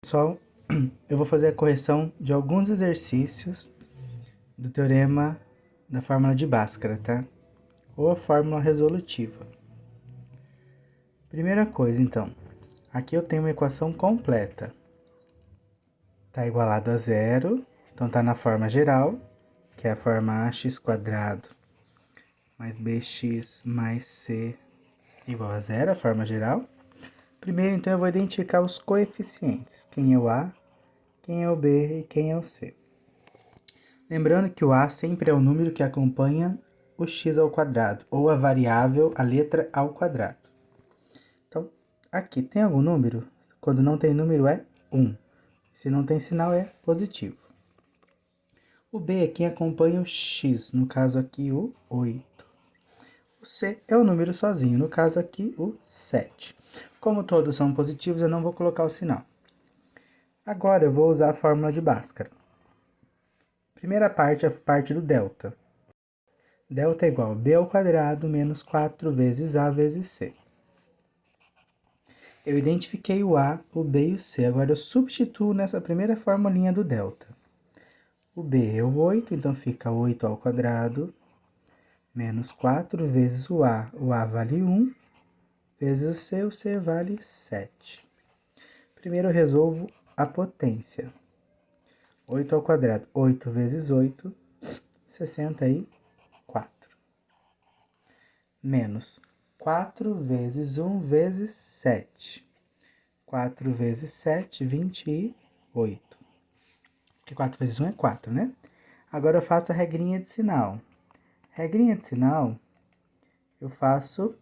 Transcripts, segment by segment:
Pessoal, eu vou fazer a correção de alguns exercícios do teorema da fórmula de Bhaskara, tá? Ou a fórmula resolutiva. Primeira coisa, então, aqui eu tenho uma equação completa. Tá igualado a zero, então tá na forma geral, que é a forma ax² mais bx mais c igual a zero, a forma geral. Primeiro, então, eu vou identificar os coeficientes. Quem é o a, quem é o b e quem é o c. Lembrando que o a sempre é o número que acompanha o x ao quadrado, ou a variável, a letra ao quadrado. Então, aqui tem algum número? Quando não tem número é 1. Se não tem sinal é positivo. O b é quem acompanha o x, no caso aqui o 8. O c é o número sozinho, no caso aqui o 7. Como todos são positivos, eu não vou colocar o sinal. Agora eu vou usar a fórmula de Bhaskara. Primeira parte é a parte do delta. Delta é igual a b ao quadrado menos 4 vezes a vezes c. Eu identifiquei o a, o b e o c. Agora eu substituo nessa primeira formulinha do delta. O b é o 8, então fica 8 ao quadrado menos 4 vezes o a vale 1, vezes o c vale 7. Primeiro eu resolvo a potência. 8 ao quadrado, 8 vezes 8, 64. Menos 4 vezes 1 vezes 7. 4 vezes 7, 28. Porque 4 vezes 1 é 4, né? Agora eu faço a regrinha de sinal. Regrinha de sinal, eu faço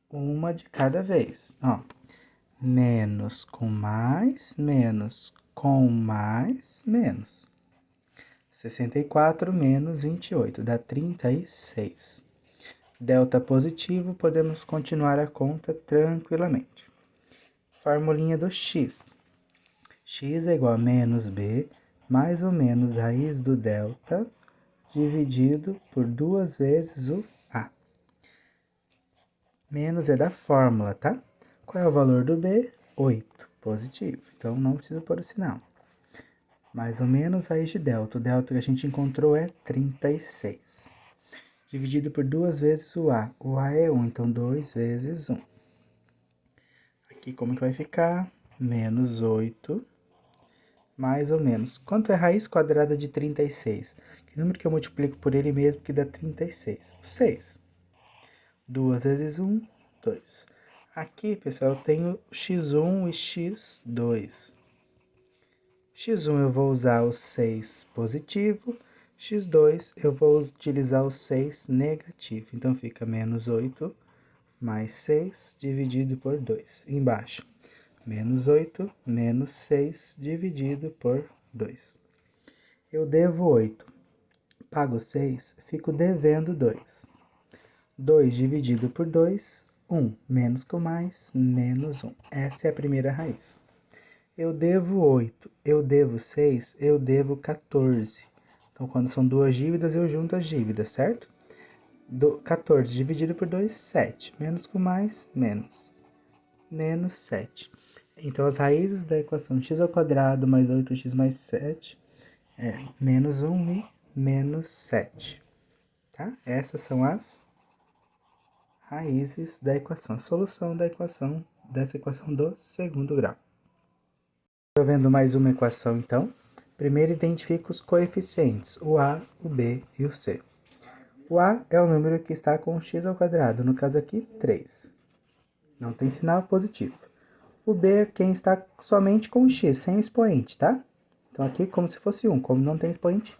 uma de cada vez. Ó, menos com mais, menos com mais, menos. 64 menos 28 dá 36. Delta positivo, podemos continuar a conta tranquilamente. Formulinha do x. X é igual a menos b, mais ou menos raiz do delta, dividido por 2 vezes o a. Menos é da fórmula, tá? Qual é o valor do b? 8, positivo. Então, não precisa pôr o sinal. Mais ou menos raiz de delta. O delta que a gente encontrou é 36. Dividido por 2 vezes o a. O a é 1, então 2 vezes 1. Aqui como que vai ficar? Menos 8, mais ou menos. Quanto é raiz quadrada de 36? Que número que eu multiplico por ele mesmo que dá 36? 6. 2 vezes 1, 2. Aqui, pessoal, eu tenho x1 e x2. x1 eu vou usar o 6 positivo, x2 eu vou utilizar o 6 negativo. Então, fica menos 8 mais 6 dividido por 2. Embaixo, menos 8 menos 6 dividido por 2. Eu devo 8. Pago 6, fico devendo 2. 2 dividido por 2, 1. Menos com mais, menos 1. Essa é a primeira raiz. Eu devo 8, eu devo 6, eu devo 14. Então, quando são duas dívidas, eu junto as dívidas, certo? 14 dividido por 2, 7. Menos com mais, menos. Menos 7. Então, as raízes da equação x ao quadrado mais 8x mais 7 é menos 1 e menos 7. Tá? Essas são as raízes da equação, a solução da equação, dessa equação do segundo grau. Estou vendo mais uma equação, então. Primeiro, identifico os coeficientes, o a, o b e o c. O a é o número que está com o x ao quadrado, no caso aqui, 3. Não tem sinal positivo. O b é quem está somente com o x, sem expoente, tá? Então, aqui como se fosse 1, como não tem expoente.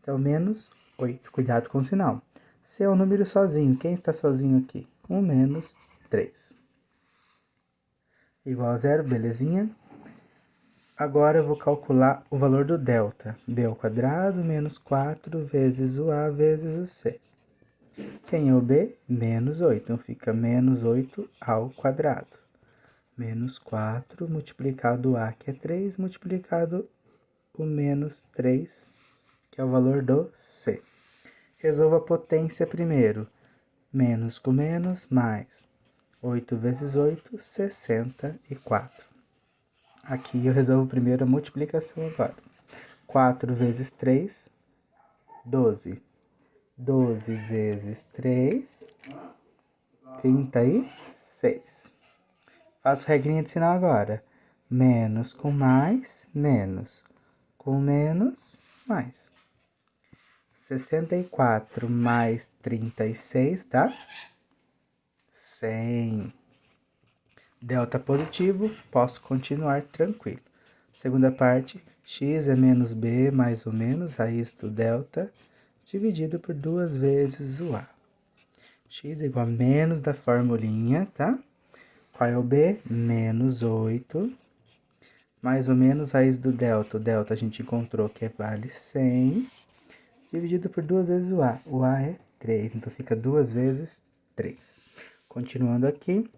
Então, menos 8. Cuidado com o sinal. C é o número sozinho. Quem está sozinho aqui? 1 menos 3. Igual a 0, belezinha? Agora eu vou calcular o valor do delta. B ao quadrado menos 4 vezes o a vezes o c. Quem é o b? Menos 8. Então, fica menos 8 ao quadrado. Menos 4 multiplicado a, que é 3, multiplicado o menos 3, que é o valor do c. Resolva a potência primeiro. Menos com menos, mais 8 vezes 8, 64. Aqui eu resolvo primeiro a multiplicação agora. 4 vezes 3, 12. 12 vezes 3, 36. Faço regrinha de sinal agora. Menos com mais, menos. Com menos, mais. 64 mais 36 dá 100. Delta positivo, posso continuar tranquilo. Segunda parte, x é menos b mais ou menos raiz do delta, dividido por 2 vezes o a. X igual a menos da formulinha, tá? Qual é o b? Menos 8, mais ou menos raiz do delta. O delta a gente encontrou que vale 100, dividido por 2 vezes o a. O a é 3, então fica 2 vezes 3. Continuando aqui,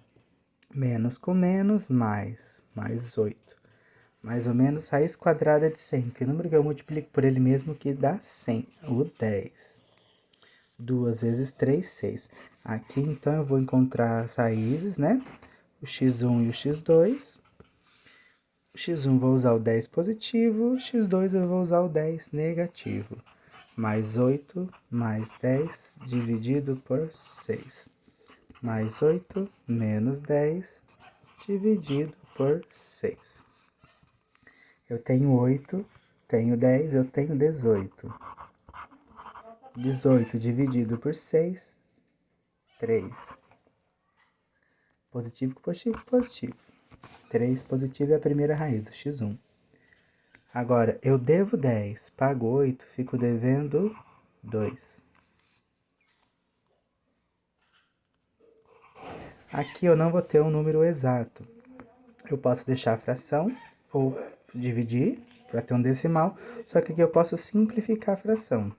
menos com menos, mais 8. Mais ou menos raiz quadrada de 100, que o número que eu multiplico por ele mesmo que dá 100, o 10. 2 vezes 3, 6. Aqui, então, eu vou encontrar as raízes, né? O x1 e o x2. O x1 vou usar o 10 positivo, o x2 eu vou usar o 10 negativo. Mais 8, mais 10, dividido por 6. Mais 8, menos 10, dividido por 6. Eu tenho 8, tenho 10, eu tenho 18. 18 dividido por 6, 3. Positivo com positivo, positivo. 3 positivo é a primeira raiz, o x1. Agora, eu devo 10, pago 8, fico devendo 2. Aqui eu não vou ter um número exato. Eu posso deixar a fração ou dividir para ter um decimal, só que aqui eu posso simplificar a fração.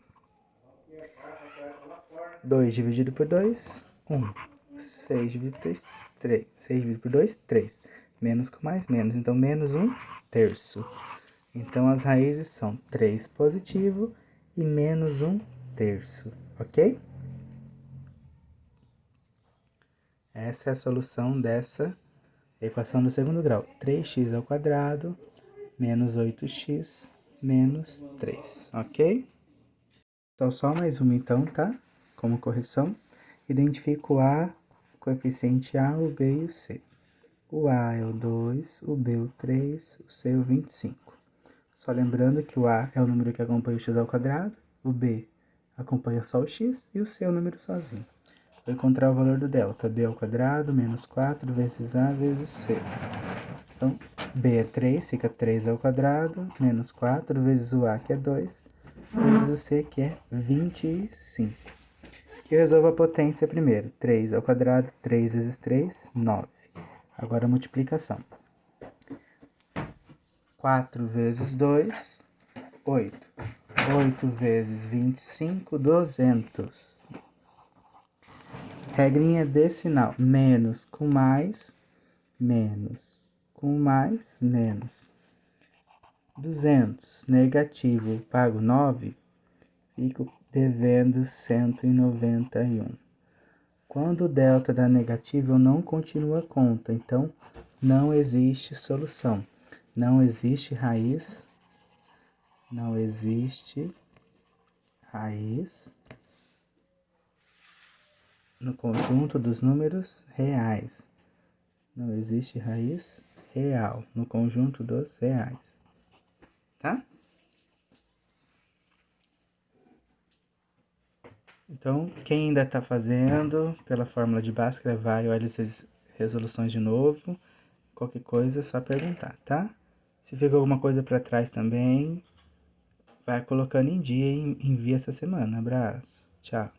2 dividido por 2, 1. 6 dividido por 2, 3. 6 dividido por 2, 3. Menos com mais, menos. Então, menos 1/3. Então, as raízes são 3 positivo e menos 1/3, ok? Essa é a solução dessa equação do segundo grau. 3x ao quadrado menos 8x menos 3, ok? Então, só mais uma então, tá? Como correção. Identifico o A, o coeficiente A, o B e o C. O A é o 2, o B o 3, o C o 25. Só lembrando que o A é o número que acompanha o x ao quadrado, o B acompanha só o x e o C é o número sozinho. Vou encontrar o valor do delta, b ao quadrado menos 4 vezes A vezes C. Então, b é 3, fica 3 ao quadrado, menos 4 vezes o A, que é 2, vezes o C, que é 25. Aqui eu resolvo a potência primeiro. 3 ao quadrado, 3 vezes 3, 9. Agora a multiplicação. 4 vezes 2, 8. 8 vezes 25, 200. Regrinha de sinal. Menos com mais, menos. Com mais, menos. 200, negativo, pago 9, fico devendo 191. Quando o delta dá negativo, eu não continuo a conta, então não existe solução. Não existe raiz, não existe raiz no conjunto dos números reais. Não existe raiz real no conjunto dos reais, tá? Então, quem ainda está fazendo pela fórmula de Bhaskara, vai olhar essas resoluções de novo. Qualquer coisa é só perguntar, tá? Se ficou alguma coisa para trás também, vai colocando em dia e envia essa semana. Abraço. Tchau.